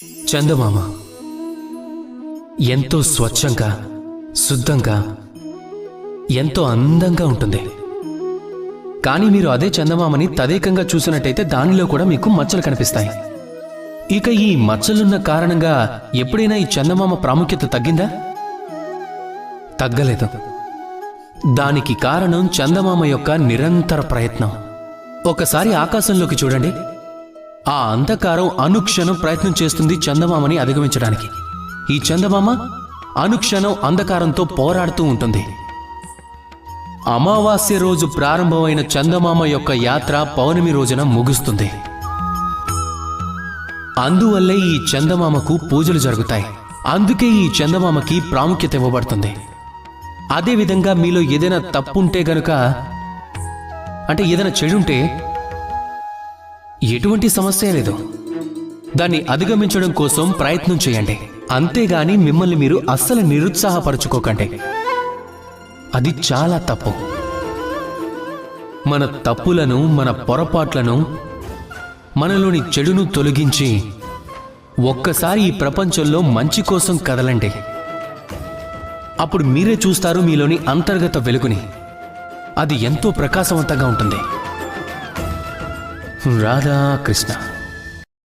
చందమామ ఎంతో స్వచ్ఛంగా, శుద్ధంగా, ఎంతో అందంగా ఉంటుంది. కానీ మీరు అదే చందమామని తదేకంగా చూసినట్టయితే దానిలో కూడా మీకు మచ్చలు కనిపిస్తాయి. ఇక ఈ మచ్చలున్న కారణంగా ఎప్పుడైనా ఈ చందమామ ప్రాముఖ్యత తగ్గిందా? తగ్గలేదు. దానికి కారణం చందమామ యొక్క నిరంతర ప్రయత్నం. ఒకసారి ఆకాశంలోకి చూడండి. ఆ అంధకారం అనుక్షణం ప్రయత్నం చేస్తుంది చందమామని అధిగమించడానికి. ఈ చందమామ అనుక్షణం అంధకారంతో పోరాడుతూ ఉంటుంది. అమావాస్య రోజు ప్రారంభమైన చందమామ యొక్క యాత్ర పౌర్ణమి రోజున ముగుస్తుంది. అందువల్లే ఈ చందమామకు పూజలు జరుగుతాయి. అందుకే ఈ చందమామకి ప్రాముఖ్యత ఇవ్వబడుతుంది. అదేవిధంగా మీలో ఏదైనా తప్పుంటే గనుక, అంటే ఏదైనా చెడుంటే ఎటువంటి సమస్య లేదు. దాన్ని అధిగమించడం కోసం ప్రయత్నం చేయండి. అంతేగాని మిమ్మల్ని మీరు అస్సలు నిరుత్సాహపరచుకోకండి. అది చాలా తప్పు. మన తప్పులను, మన పొరపాట్లను, మనలోని చెడును తొలగించి ఒక్కసారి ఈ ప్రపంచంలో మంచి కోసం కదలండి. అప్పుడు మీరే చూస్తారు మీలోని అంతర్గత వెలుగుని. అది ఎంతో ప్రకాశవంతంగా ఉంటుంది. రాధా కృష్ణ.